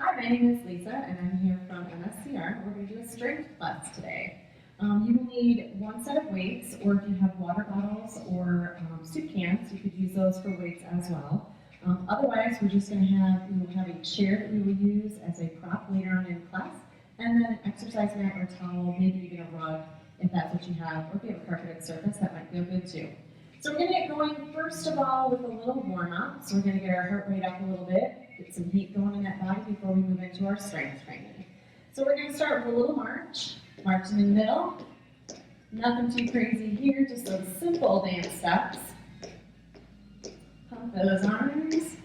Hi, my name is Lisa, and I'm here from MSCR. We're going to do a strength class today. You will need one set of weights, or if you have water bottles or soup cans, you could use those for weights as well. Otherwise, we will have a chair that we will use as a prop later on in class, and then an exercise mat or towel, maybe even a rug, if that's what you have, or if you have a carpeted surface, that might feel good too. So we're going to get going first of all with a little warm up. So we're going to get our heart rate up a little bit, get some heat going in that body before we move into our strength training. So we're going to start with a little march. March in the middle. Nothing too crazy here, just those simple dance steps. Pump those arms.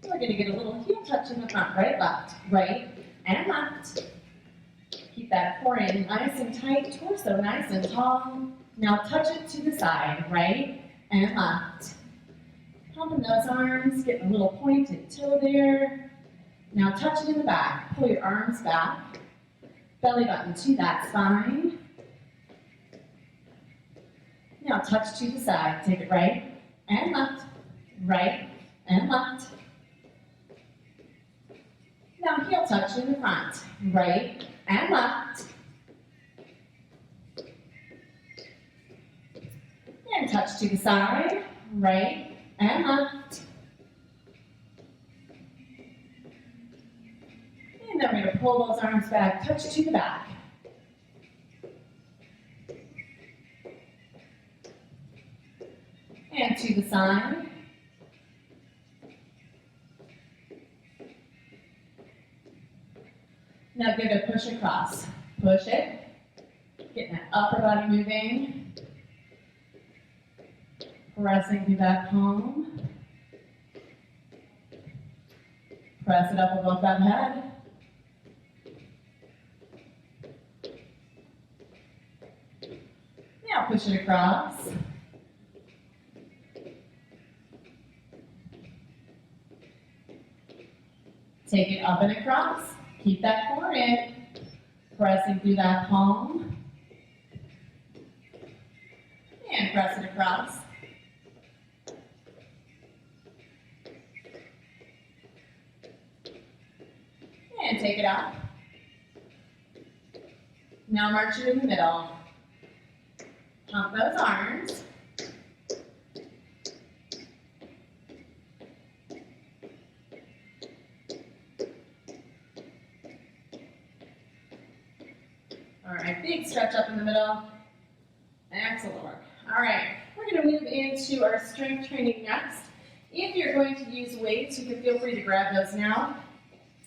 We're going to get a little heel touch in the front, right, and left. Keep that core in nice and tight, torso nice and tall. Now touch it to the side, right and left. Pumping those arms, getting a little pointed toe there. Now touch it in the back, pull your arms back. Belly button to that spine. Now touch to the side, take it right and left. Now heel touch in the front, right and left. And touch to the side, right and left. And then we're going to pull those arms back, touch to the back. And to the side. Now give it a push across. Push it. Getting that upper body moving. Pressing through that palm. Press it up above that head. Now push it across. Take it up and across. Keep that core in. Pressing through that palm. And press it across. And take it up. Now march it in the middle. Pump those arms. All right, big stretch up in the middle. Excellent work. All right, we're going to move into our strength training next. If you're going to use weights, you can feel free to grab those now.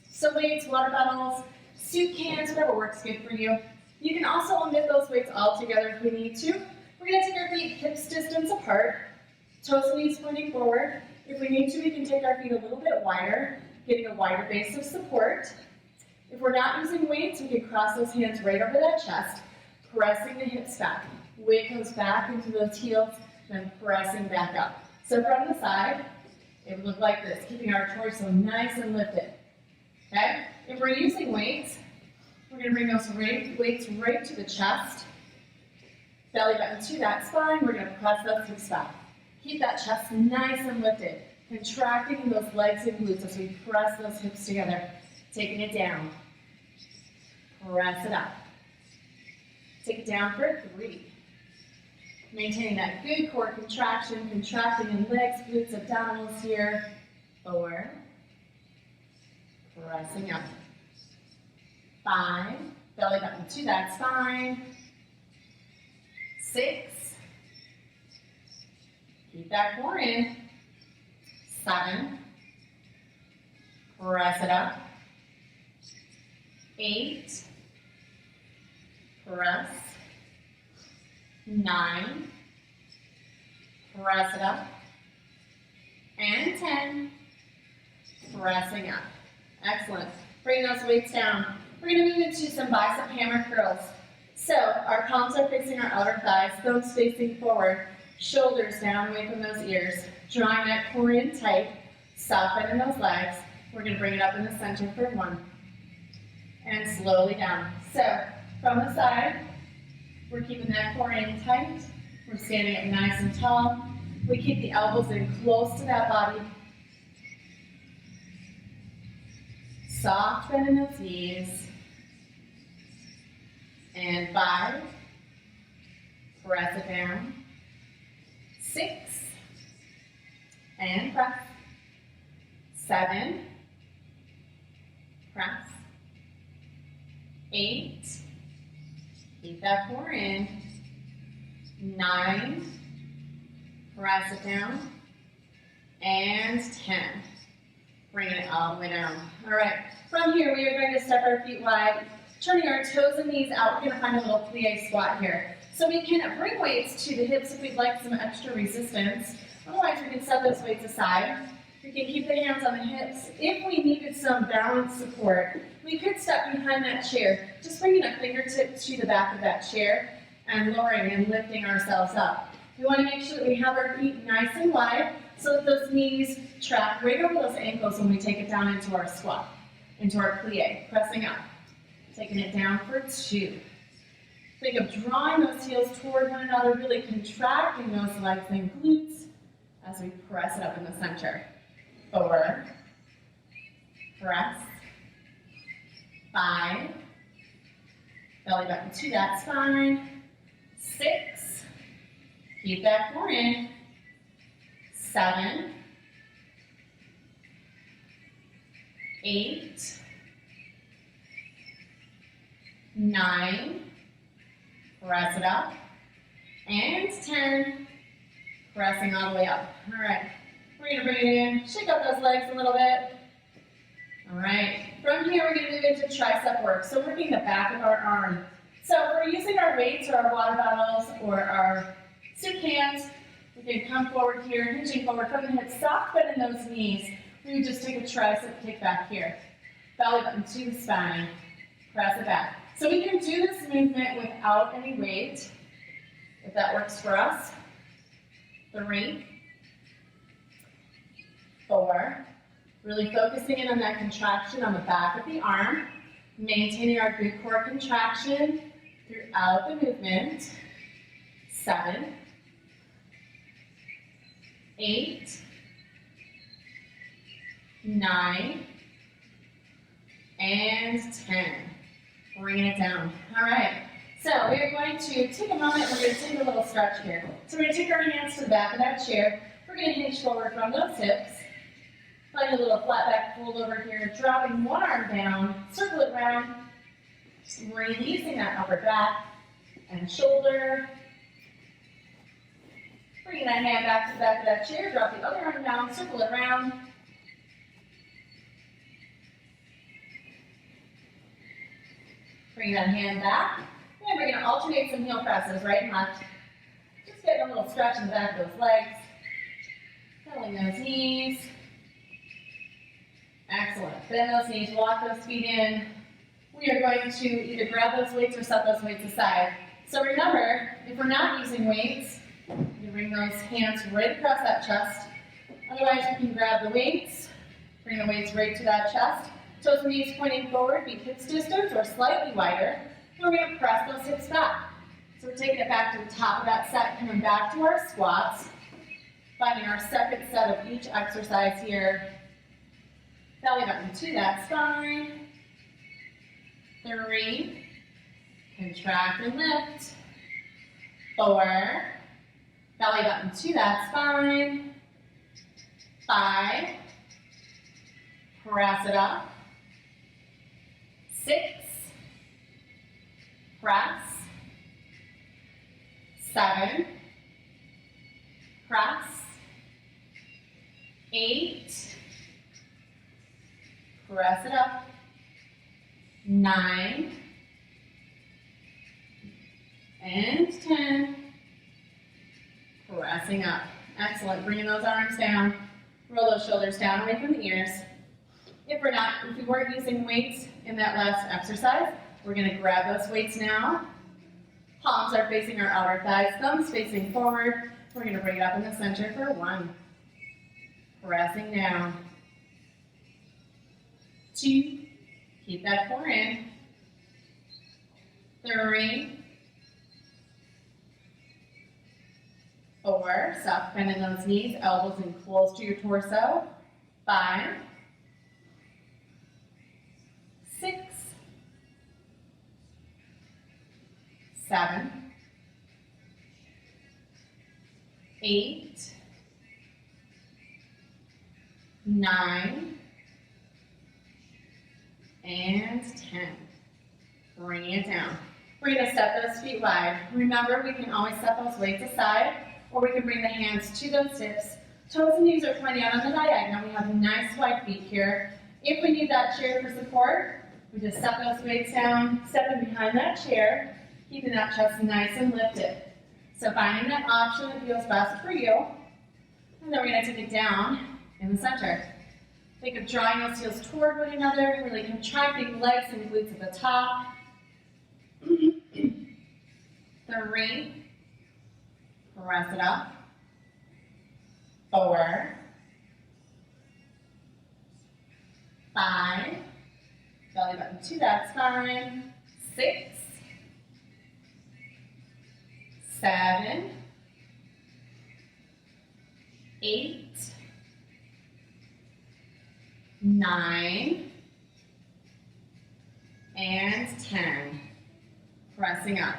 So weights, water bottles, soup cans, whatever works good for you. You can also omit those weights all together if we need to. We're going to take our feet hips distance apart, toes and knees pointing forward. If we need to, we can take our feet a little bit wider, getting a wider base of support. If we're not using weights, we can cross those hands right over that chest, pressing the hips back. Weight goes back into those heels, then pressing back up. So from the side, it would look like this, keeping our torso nice and lifted. Okay? If we're using weights, we're going to bring those weights right to the chest. Belly button to that spine. We're going to press those hips back. Keep that chest nice and lifted. Contracting in those legs and glutes as we press those hips together. Taking it down. Press it up. Take it down for 3. Maintaining that good core contraction, contracting in legs, glutes, abdominals here. 4. Pressing up. 5. Belly button to that spine. 6. Keep that core in. 7. Press it up. 8. Press. 9. Press it up. And 10. Pressing up. Excellent. Bring those weights down. We're going to move into some bicep hammer curls. So our palms are facing our outer thighs, thumbs facing forward, shoulders down away from those ears. Drawing that core in tight, soften in those legs. We're going to bring it up in the center for 1. And slowly down. So from the side, we're keeping that core in tight. We're standing up nice and tall. We keep the elbows in close to that body. Soft bend in those knees. And 5. Press it down. 6. And press. 7. Press. 8. Keep that core in. 9. Press it down. And 10. Bring it all the way down. All right. From here, we are going to step our feet wide, turning our toes and knees out. We're going to find a little plie squat here. So we can bring weights to the hips if we'd like some extra resistance. Otherwise, we can set those weights aside. We can keep the hands on the hips. If we needed some balance support, we could step behind that chair, just bringing a fingertip to the back of that chair and lowering and lifting ourselves up. We want to make sure that we have our feet nice and wide so that those knees track right over those ankles when we take it down into our squat, into our plie, pressing up. Taking it down for 2. Think of drawing those heels toward one another, really contracting those legs and glutes as we press it up in the center. 4. Press. 5. Belly button to that spine. 6. Keep that core in. 7. 8. 9. Press it up. And 10. Pressing all the way up. All right. We're going to bring it in. Shake up those legs a little bit. All right. From here, we're going to move into tricep work. So working the back of our arm. So if we're using our weights or our water bottles or our soup cans, we can come forward here, hinging forward from the hips, soft bend in those knees. We would just take a tricep kick back here. Belly button to the spine. Press it back. So we can do this movement without any weight, if that works for us. 3. 4. Really focusing in on that contraction on the back of the arm, maintaining our good core contraction throughout the movement. 7. 8. 9. And 10. Bringing it down. All right. So we're going to take a moment. We're going to take a little stretch here. So we're going to take our hands to the back of that chair. We're going to hinge forward from those hips. Find a little flat back fold over here. Dropping one arm down. Circle it around. Releasing that upper back and shoulder. Bringing that hand back to the back of that chair. Drop the other arm down. Circle it around. Bring that hand back. And we're going to alternate some heel presses, right and left. Just getting a little stretch in the back of those legs. Curling those knees. Excellent. Bend those knees, walk those feet in. We are going to either grab those weights or set those weights aside. So remember, if we're not using weights, you bring those hands right across that chest. Otherwise, you can grab the weights, bring the weights right to that chest. Toes and knees pointing forward, be hips distance or slightly wider. And we're going to press those hips back. So we're taking it back to the top of that set, coming back to our squats. Finding our second set of each exercise here. Belly button to that spine. 3. Contract and lift. 4. Belly button to that spine. 5. Press it up. 6. Press. 7. Press. 8. Press it up. 9. And 10. Pressing up. Excellent. Bringing those arms down. Roll those shoulders down away from the ears. If we weren't using weights in that last exercise, we're going to grab those weights now. Palms are facing our outer thighs, thumbs facing forward. We're going to bring it up in the center for 1. Pressing down. 2. Keep that core in. 3. 4, soft bend in those knees, elbows in close to your torso. 5, 6, 7, 8, 9, and 10. Bring it down. We're going to step those feet wide. Remember, we can always set those weights aside, or we can bring the hands to those hips. Toes and knees are pointing out on the diagonal. We have nice wide feet here. If we need that chair for support, we just set those weights down, step in behind that chair, keeping that chest nice and lifted. So finding that option that feels best for you. And then we're going to take it down in the center. Think of drawing those heels toward one another, really contracting legs and glutes at the top. 3, press it up. 4, 5, belly button to that spine. 6, 7, 8, 9, and 10. Pressing up.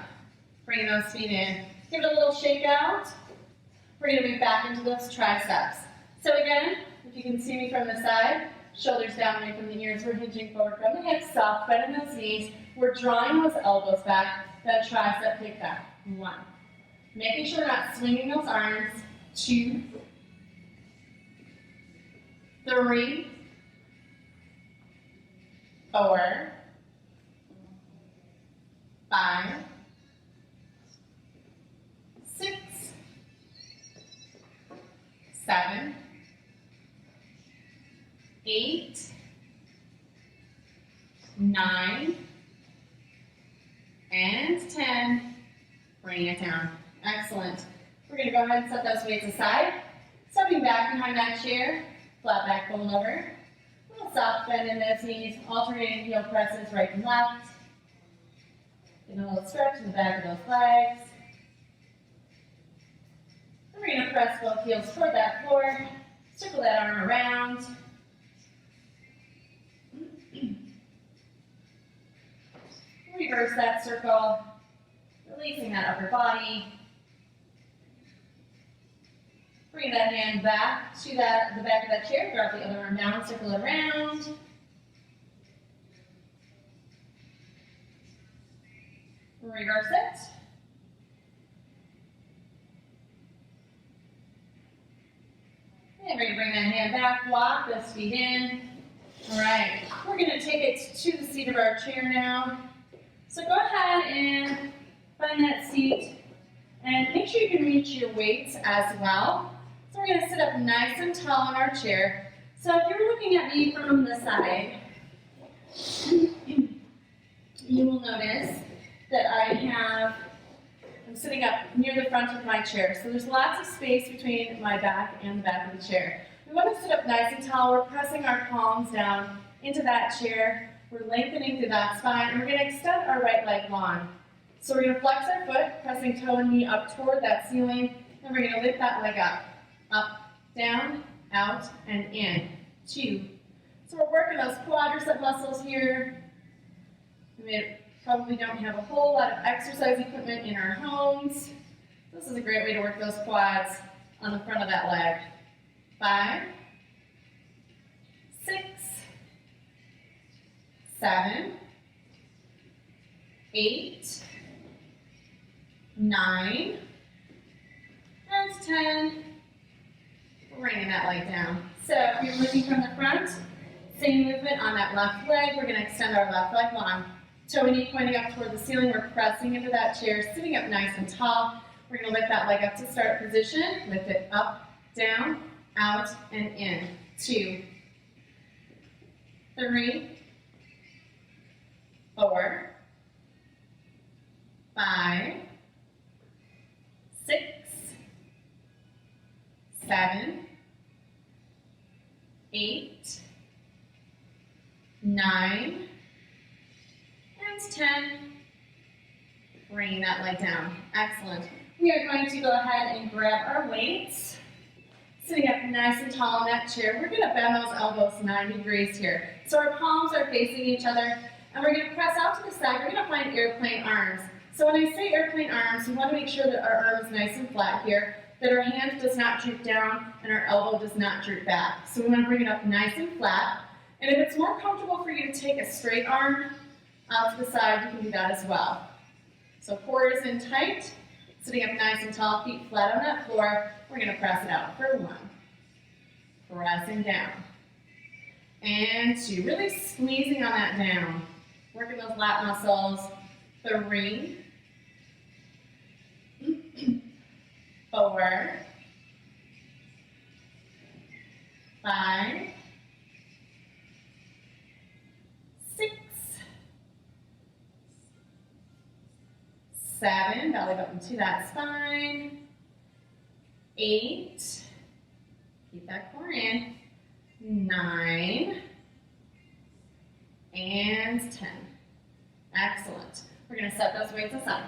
Bringing those feet in. Give it a little shake out. We're going to move back into those triceps. So again, if you can see me from the side, shoulders down away from the ears, we're hinging forward from the hips, soft bend in those knees. We're drawing those elbows back, that tricep kick back. 1. Making sure we're not swinging those arms. 2, 3, 4, 5, 6, 7, 8, 9, and 10. Bring it down. Excellent. We're going to go ahead and set those weights aside. Stepping back behind that chair, flat back, fold over. A little soft bend in those knees, alternating heel presses right and left. Get a little stretch in the back of those legs. And we're going to press both heels toward that floor. Circle that arm around. Reverse that circle, releasing that upper body. Bring that hand back to the back of that chair. Drop the other arm down, circle it around. Reverse it. And we're going to bring that hand back, walk those feet in. All right, we're going to take it to the seat of our chair now. So go ahead and find that seat and make sure you can reach your weights as well. So we're going to sit up nice and tall in our chair. So if you're looking at me from the side, you will notice that I'm sitting up near the front of my chair. So there's lots of space between my back and the back of the chair. We want to sit up nice and tall. We're pressing our palms down into that chair. We're lengthening through that spine, and we're going to extend our right leg long. So we're going to flex our foot, pressing toe and knee up toward that ceiling, and we're going to lift that leg up. Up, down, out, and in. 2. So we're working those quadricep muscles here. We probably don't have a whole lot of exercise equipment in our homes. This is a great way to work those quads on the front of that leg. 5, 6, 7, 8, 9, and 10. Bringing that leg down. So if you're looking from the front, same movement on that left leg. We're going to extend our left leg long. Toe and knee pointing up toward the ceiling. We're pressing into that chair, sitting up nice and tall. We're going to lift that leg up to start position. Lift it up, down, out, and in. 2, 3, 4, 5, 6, 7, 8, 9, and 10. Bringing that leg down. Excellent. We are going to go ahead and grab our weights. Sitting up nice and tall in that chair, we're going to bend those elbows 90 degrees here. So our palms are facing each other, and we're going to press out to the side. We're going to find airplane arms. So when I say airplane arms, we want to make sure that our arm is nice and flat here, that our hand does not droop down, and our elbow does not droop back. So we want to bring it up nice and flat. And if it's more comfortable for you to take a straight arm out to the side, you can do that as well. So core is in tight, sitting up nice and tall, feet flat on that floor. We're going to press it out for 1. Pressing down. And 2, really squeezing on that down. Working those lat muscles. 3, 4, 5, 6, 7, belly button to that spine. 8, keep that core in. 9, and 10. Excellent. We're going to set those weights aside.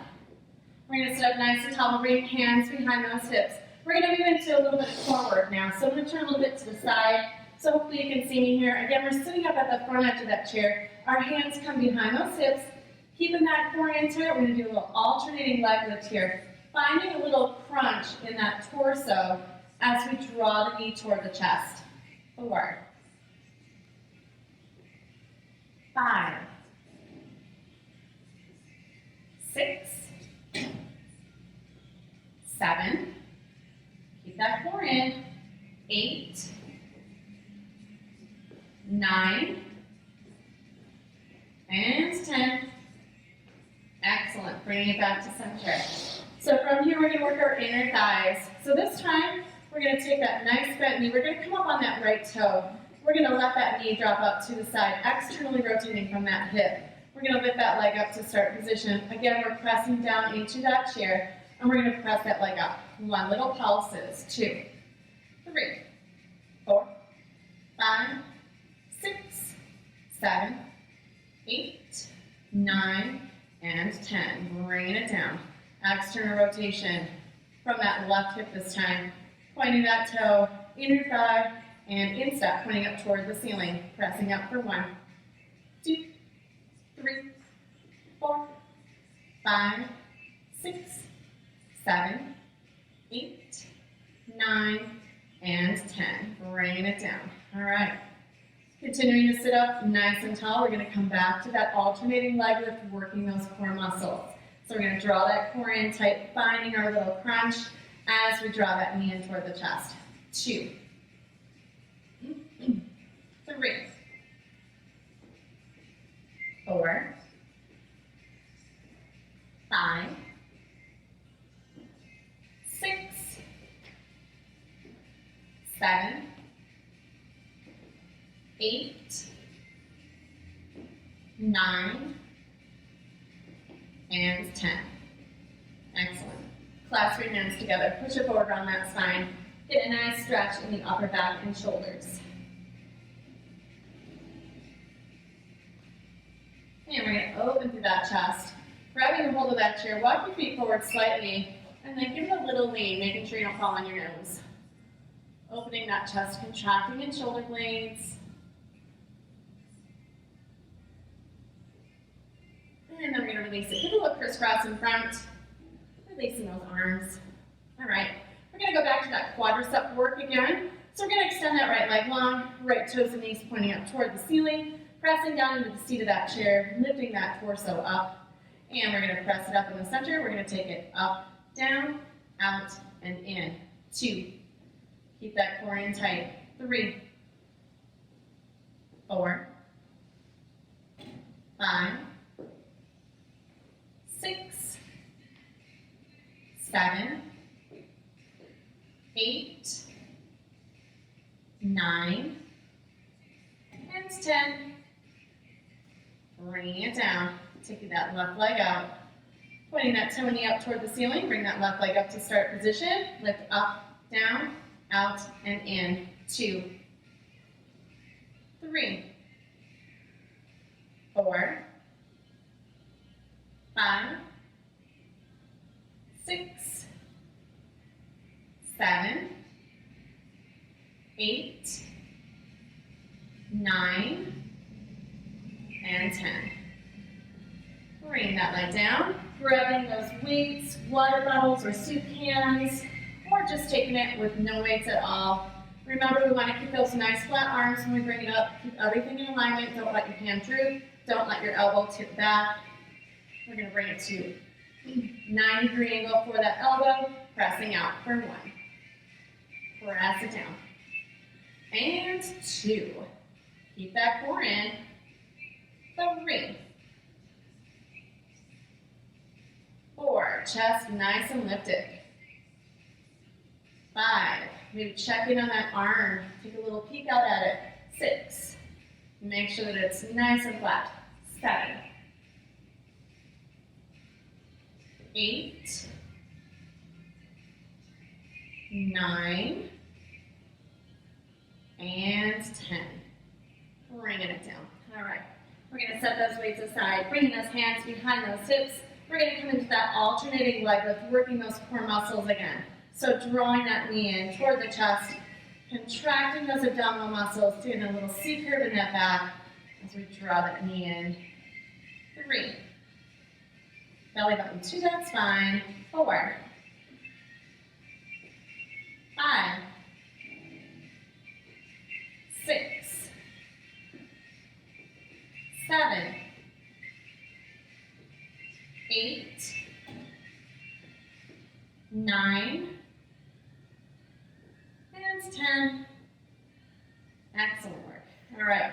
We're going to sit up nice and tall, bring hands behind those hips. We're going to move into a little bit forward now. So I'm going to turn a little bit to the side. So hopefully you can see me here. Again, we're sitting up at the front edge of that chair. Our hands come behind those hips, keeping that core into it. We're going to do a little alternating leg lift here, finding a little crunch in that torso as we draw the knee toward the chest. 4, 5, 6, 7, keep that core in. 8, 9, and 10. Excellent. Bringing it back to center. So from here, we're going to work our inner thighs. So this time, we're going to take that nice bent knee. We're going to come up on that right toe. We're going to let that knee drop up to the side, externally rotating from that hip. We're going to lift that leg up to start position. Again, we're pressing down into that chair, and we're going to press that leg up. 1, little pulses. 2, 3, 4, 5, 6, 7, 8, 9, and 10. Bringing it down. External rotation from that left hip this time. Pointing that toe, inner thigh, and instep, pointing up toward the ceiling. Pressing up for 1, 2, 3, 4, 5, 6, 7, 8, 9, and 10. Bringing it down. All right. Continuing to sit up nice and tall, we're going to come back to that alternating leg lift, working those core muscles. So we're going to draw that core in tight, finding our little crunch as we draw that knee in toward the chest. 2, 3, 4, 5, 6, 7, 8, 9, and 10. Excellent. Clasp your hands together. Push it forward on that spine. Get a nice stretch in the upper back and shoulders. And we're going to open through that chest. Grabbing a hold of that chair, walk your feet forward slightly, and then give it a little lean, making sure you don't fall on your nose. Opening that chest, contracting in shoulder blades. And then we're going to release it. Give a little crisscross in front. Releasing those arms. All right. We're going to go back to that quadricep work again. So we're going to extend that right leg long, right toes and knees pointing up toward the ceiling, pressing down into the seat of that chair, lifting that torso up. And we're going to press it up in the center. We're going to take it up, down, out, and in. 2. Keep that core in tight. 3, 4, 5, 6, 7, 8, 9, and 10. Bringing it down. Taking that left leg out. Pointing that toe and knee up toward the ceiling. Bring that left leg up to start position. Lift up, down, out, and in. 2, 3, 4, 5, 6, 8, 9, and 10. Bring that leg down, grabbing those weights, water bottles or soup cans, or just taking it with no weights at all. Remember, we want to keep those nice flat arms when we bring it up. Keep everything in alignment. Don't let your hand droop. Don't let your elbow tip back. We're going to bring it to 90-degree angle for that elbow, pressing out for 1. Press it down. And 2. Keep that core in. 3. 4. Chest nice and lifted. 5. Maybe check in on that arm. Take a little peek out at it. 6. Make sure that it's nice and flat. 7. 8. 9. And 10. Bringing it down. All right. We're going to set those weights aside, bringing those hands behind those hips. We're going to come into that alternating leg lift, working those core muscles again. So drawing that knee in toward the chest, contracting those abdominal muscles, doing a little C curve in that back as we draw that knee in. 3. Belly button to that spine. 4. 5. 6. 7. 8. 9. And 10. Excellent work. All right.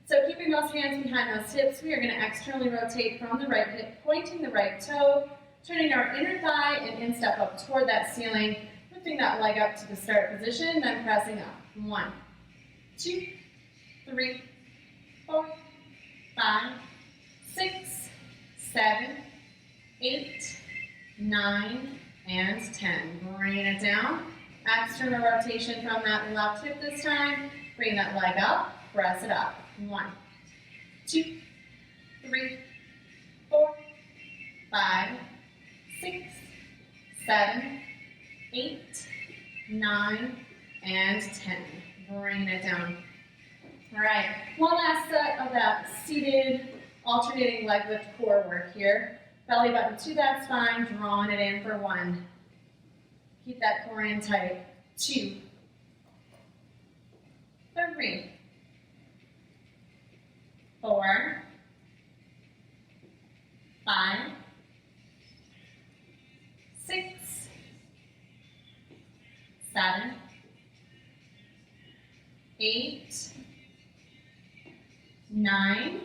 So keeping those hands behind those hips, we are going to externally rotate from the right hip, pointing the right toe, turning our inner thigh and instep up toward that ceiling, lifting that leg up to the start position, then pressing up. 1, 2, 3, 4, 5, 6, 7, 8, 9, and 10. Bringing it down. External rotation from that left hip this time. Bring that leg up, press it up. 1, 2, 3, 4, 5, 6, 7, 8, 9, and 10. Bringing it down. All right, one last set of that seated alternating leg lift core work here. Belly button to that spine, drawing it in for 1. Keep that core in tight. 2, 3, 4, 5, 6, 7, 8, 9,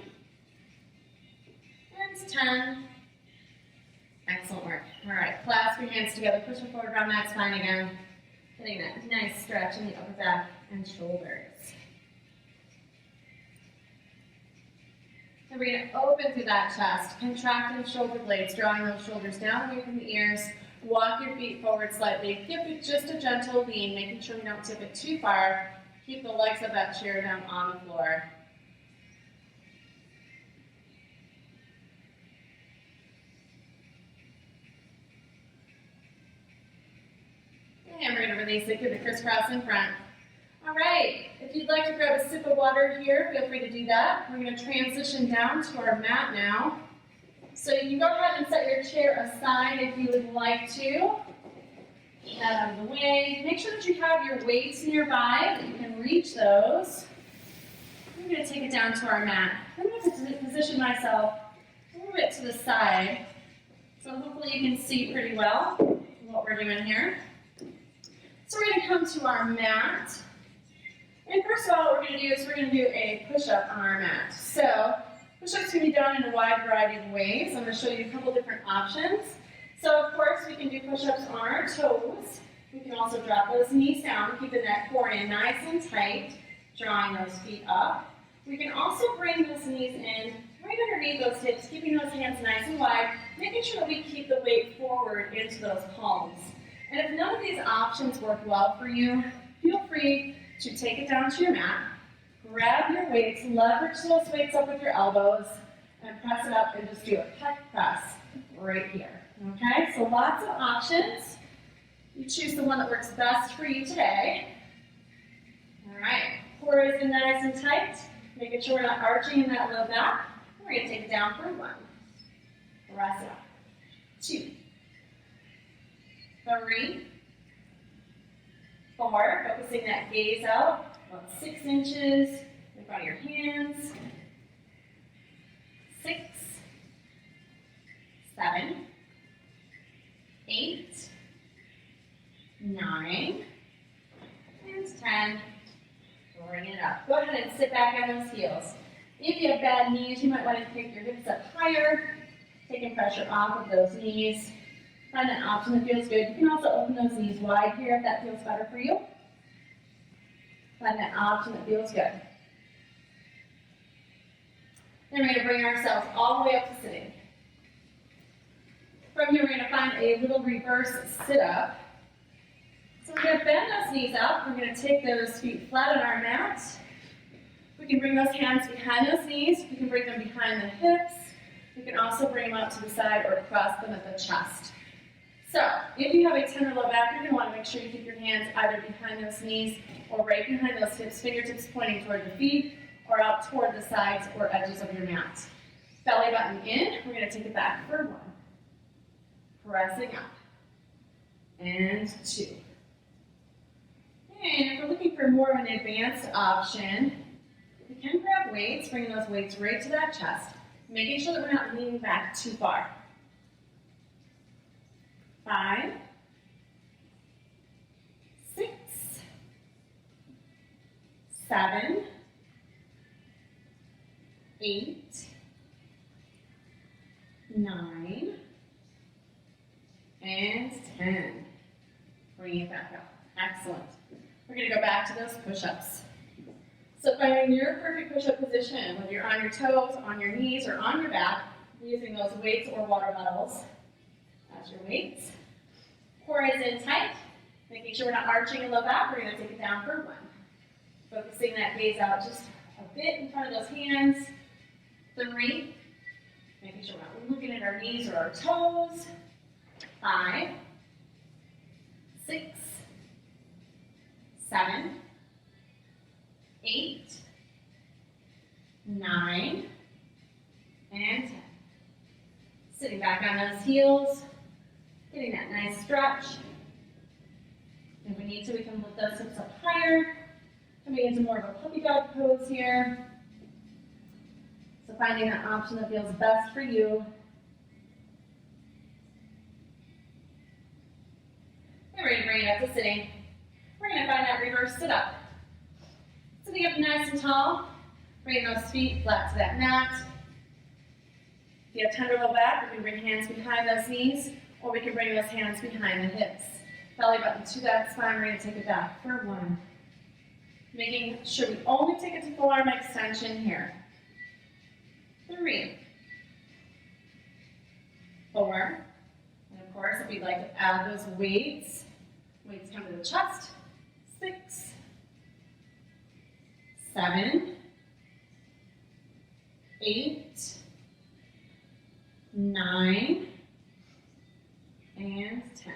and 10. Excellent work. All right, clasp your hands together, push them forward around that spine again. Getting that nice stretch in the upper back and shoulders. And we're going to open through that chest, contracting shoulder blades, drawing those shoulders down away from the ears. Walk your feet forward slightly. Give it just a gentle lean, making sure you don't tip it too far. Keep the legs of that chair down on the floor. And we're going to release it, give it crisscross in front. All right, if you'd like to grab a sip of water here, feel free to do that. We're going to transition down to our mat now. So you can go ahead and set your chair aside if you would like to. Get that out of the way. Make sure that you have your weights nearby, that you can reach those. I'm going to take it down to our mat. I'm going to position myself a little bit to the side, so hopefully you can see pretty well what we're doing here. So we're going to come to our mat. And first of all, what we're going to do is we're going to do a push-up on our mat. So push-ups can be done in a wide variety of ways. I'm going to show you a couple different options. So of course, we can do push-ups on our toes. We can also drop those knees down, keeping that core in nice and tight, drawing those feet up. We can also bring those knees in right underneath those hips, keeping those hands nice and wide, making sure that we keep the weight forward into those palms. And if none of these options work well for you, feel free to take it down to your mat, grab your weights, leverage those weights up with your elbows, and press it up and just do a pec press right here. Okay, so lots of options. You choose the one that works best for you today. All right, core is in nice and tight, making sure we're not arching in that low back. We're going to take it down for 1. Press it up. 2, 3, 4, focusing that gaze out, about 6 inches in front of your hands. 6, 7, 8, 9, and 10. Bring it up. Go ahead and sit back on those heels. If you have bad knees, you might want to pick your hips up higher, taking pressure off of those knees. Find an option that feels good. You can also open those knees wide here if that feels better for you. Find that option that feels good. Then we're going to bring ourselves all the way up to sitting. From here, we're going to find a little reverse sit-up. So we're going to bend those knees up. We're going to take those feet flat on our mat. We can bring those hands behind those knees. We can bring them behind the hips. We can also bring them out to the side or cross them at the chest. So if you have a tender low back, you're going to want to make sure you keep your hands either behind those knees or right behind those hips, fingertips pointing toward the feet or out toward the sides or edges of your mat. Belly button in. We're going to take it back for 1. Pressing up. And 2. And if we're looking for more of an advanced option, we can grab weights, bringing those weights right to that chest, making sure that we're not leaning back too far. 5, 6, 7, 8, 9, and 10. Bring it back up. Excellent. We're going to go back to those push-ups. So finding your perfect push-up position, whether you're on your toes, on your knees, or on your back, using those weights or water bottles as your weights. Core is in tight, making sure we're not arching in low back. We're going to take it down for 1. Focusing that gaze out just a bit in front of those hands. 3, making sure we're not looking at our knees or our toes. 5, 6, 7, 8, 9, and 10. Sitting back on those heels, getting that nice stretch. If we need to, we can lift those hips up higher, coming into more of a puppy dog pose here. So finding that option that feels best for you. And we're going to bring it up to sitting. We're going to find that reverse sit-up. Sitting up nice and tall, bring those feet flat to that mat. If you have tender low back, we can bring hands behind those knees, or we can bring those hands behind the hips. Belly button to that spine, we're going to take it back for 1. Making sure we only take it to full arm extension here. 3, 4, and of course, if you'd like to add those weights come to the chest. 6, 7, 8, 9, and 10.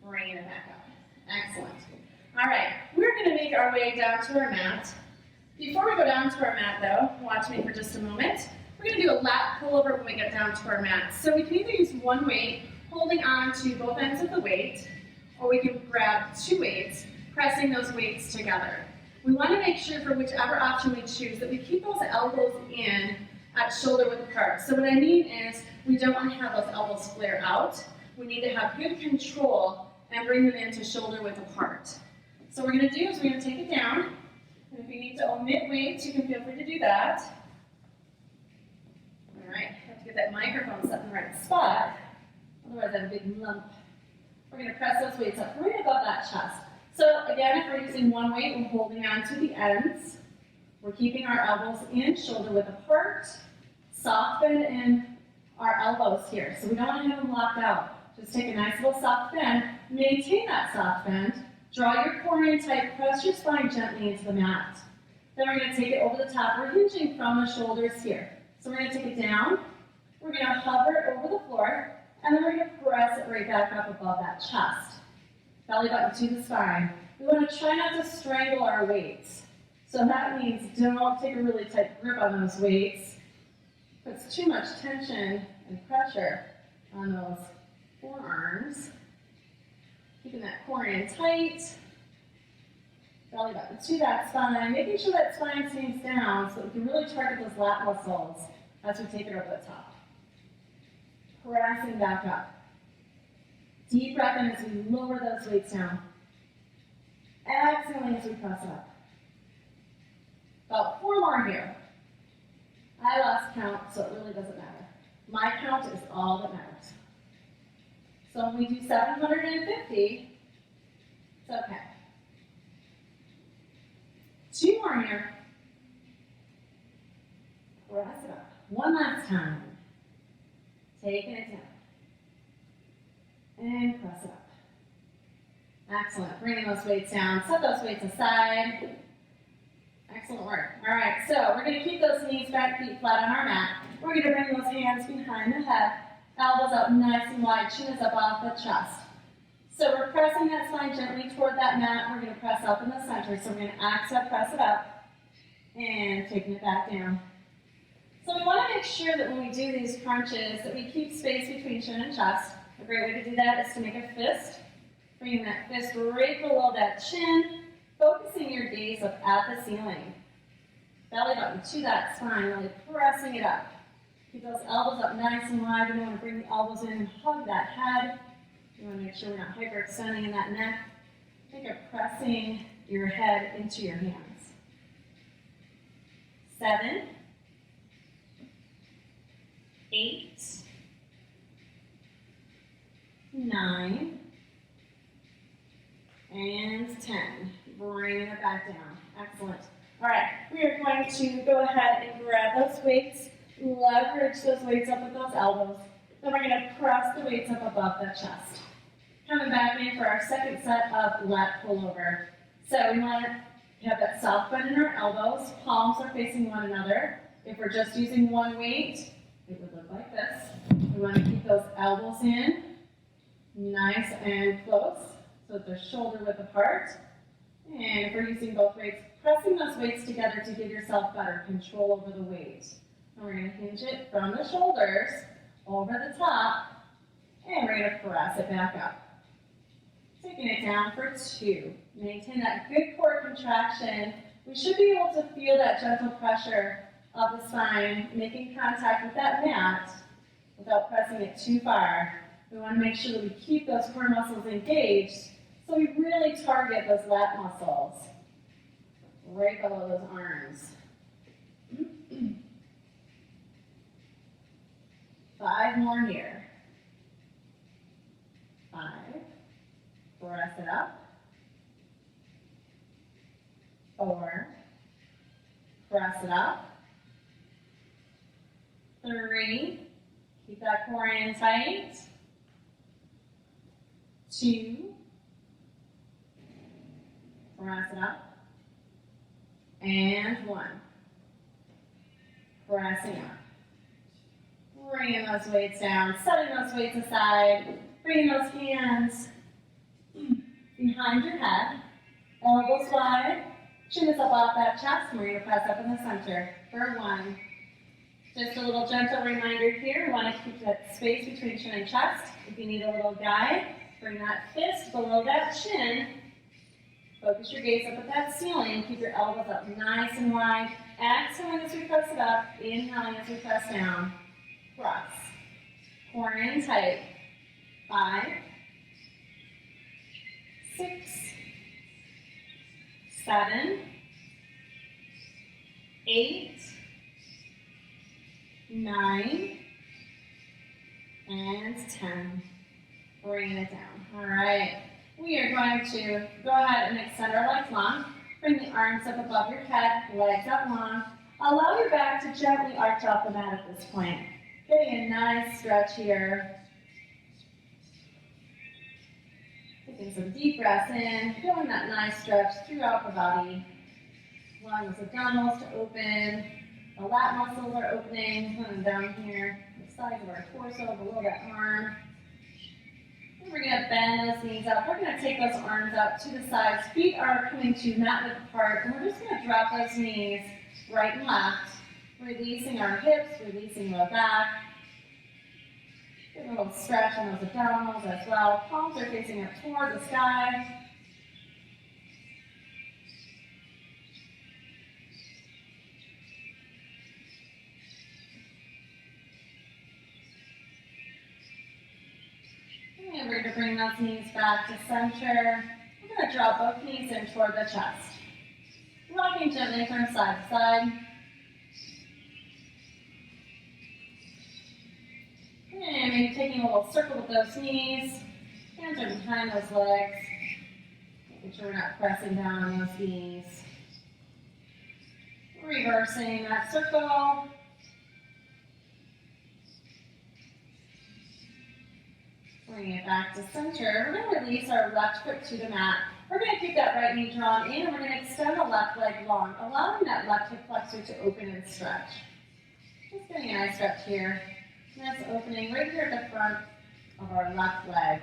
Bringing it back up. Excellent. All right, we're going to make our way down to our mat. Before we go down to our mat, though, watch me for just a moment. We're going to do a lat pullover when we get down to our mat. So we can either use one weight, holding on to both ends of the weight, or we can grab 2 weights, pressing those weights together. We want to make sure for whichever option we choose that we keep those elbows in at shoulder width apart. So what I mean is we don't want to have those elbows flare out. We need to have good control and bring them into shoulder width apart. So what we're going to do is we're going to take it down. And if you need to omit weights, you can feel free to do that. All right, have to get that microphone set in the right spot. Otherwise I have a big lump. We're going to press those weights up right above that chest. So again, if we're using one weight, we're holding on to the ends. We're keeping our elbows in, shoulder width apart. Soft bend in our elbows here. So we don't want to have them locked out. Just take a nice little soft bend. Maintain that soft bend. Draw your core in tight. Press your spine gently into the mat. Then we're going to take it over the top. We're hinging from the shoulders here. So we're going to take it down. We're going to hover it over the floor. And then we're going to press it right back up above that chest. Belly button to the spine. We want to try not to strangle our weights. So that means don't take a really tight grip on those weights. Puts too much tension and pressure on those forearms. Keeping that core in tight. Belly button to that spine, making sure that spine stays down so that we can really target those lat muscles as we take it over the top. Pressing back up. Deep breath in as we lower those weights down. Exhaling as we press up. About 4 more here. I lost count, so it really doesn't matter. My count is all that matters. So when we do 750, it's okay. 2 more here. Press it up. One last time. Taking it down. And press it up. Excellent. Bringing those weights down. Set those weights aside. Excellent work. All right, so we're going to keep those knees back, feet flat on our mat. We're going to bring those hands behind the head. Elbows up nice and wide. Chin is up off the chest. So we're pressing that spine gently toward that mat. We're going to press up in the center. So we're going to exhale, press it up, and taking it back down. So we want to make sure that when we do these crunches that we keep space between chin and chest. A great way to do that is to make a fist. Bringing that fist right below that chin, focusing your gaze up at the ceiling. Belly button to that spine, really pressing it up. Keep those elbows up nice and wide. We want to bring the elbows in and hug that head. You want to make sure we're not hyperextending in that neck. Think of pressing your head into your hands. 7, 8, 9, and 10. Bringing it back down. Excellent. All right, we are going to go ahead and grab those weights, leverage those weights up with those elbows. Then we're going to press the weights up above the chest. Coming back in for our second set of lat pullover. So we want to have that soft bend in our elbows. Palms are facing one another. If we're just using one weight, it would look like this. We want to keep those elbows in, nice and close, so that they're shoulder width apart. And if we're using both weights, pressing those weights together to give yourself better control over the weight. And we're going to hinge it from the shoulders over the top, and we're going to press it back up. Taking it down for 2. Maintain that good core contraction. We should be able to feel that gentle pressure of the spine, making contact with that mat without pressing it too far. We want to make sure that we keep those core muscles engaged, so we really target those lat muscles right below those arms. 5 more here. 5. Press it up. 4. Press it up. 3. Keep that core in tight. 2. Press it up. And 1. Pressing up. Bringing those weights down, setting those weights aside, bringing those hands behind your head, elbows wide, chin is up off that chest, and we're going to press up in the center for 1. Just a little gentle reminder here, we want to keep that space between chin and chest. If you need a little guide, bring that fist below that chin, focus your gaze up at that ceiling, keep your elbows up nice and wide, exhaling as we press it up, inhaling as we press down. Press. Core in tight. 5, 6, 7, 8, 9, and 10. Bringing it down. All right. We are going to go ahead and extend our legs long. Bring the arms up above your head, legs up long. Allow your back to gently arch off the mat at this point. Getting a nice stretch here. Taking some deep breaths in, feeling that nice stretch throughout the body. Allowing those abdominals to open. The lat muscles are opening, coming down here, the sides of our torso, below that arm. We're going to bend those knees up. We're going to take those arms up to the sides. Feet are coming to mat width apart. And we're just going to drop those knees right and left, releasing our hips, releasing the back. Get a little stretch on those abdominals as well. Palms are facing up toward the sky. And we're going to bring those knees back to center. We're going to draw both knees in toward the chest. Rocking gently from side to side. And maybe taking a little circle with those knees. Hands are behind those legs. Making sure we're not pressing down on those knees. Reversing that circle. Bring it back to center. We're going to release our left foot to the mat. We're going to keep that right knee drawn in, and we're going to extend the left leg long, allowing that left hip flexor to open and stretch. Just getting a nice stretch here. And that's opening right here at the front of our left leg.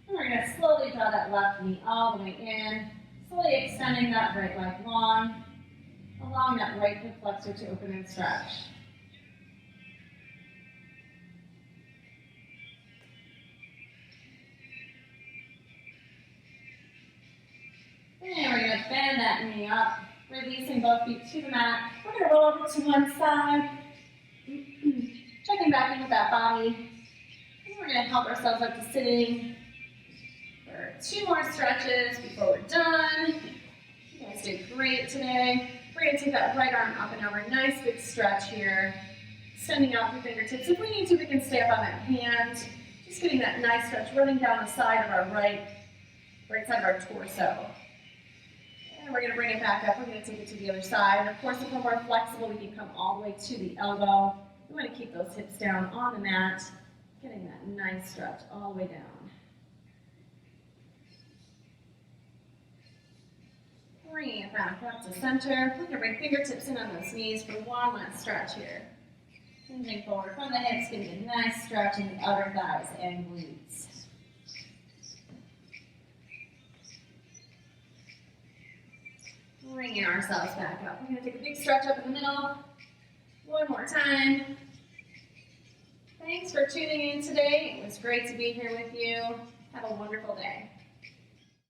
And we're going to slowly draw that left knee all the way in, slowly extending that right leg long, allowing that right hip flexor to open and stretch. And we're going to bend that knee up, releasing both feet to the mat. We're going to roll over to one side, checking back in with that body. And we're going to help ourselves up to sitting for 2 more stretches before we're done. You guys did great today. We're going to take that right arm up and over. Nice big stretch here. Extending out the fingertips. If we need to, we can stay up on that hand. Just getting that nice stretch running down the side of our right side of our torso. And we're going to bring it back up. We're going to take it to the other side. And of course, if we're more flexible, we can come all the way to the elbow. We want to keep those hips down on the mat, getting that nice stretch all the way down. Bringing it back up to center. We're going to bring fingertips in on those knees for one last stretch here. Hinging forward from the hips, getting a nice stretch in the outer thighs and glutes. Bringing ourselves back up. We're going to take a big stretch up in the middle. One more time. Thanks for tuning in today. It was great to be here with you. Have a wonderful day.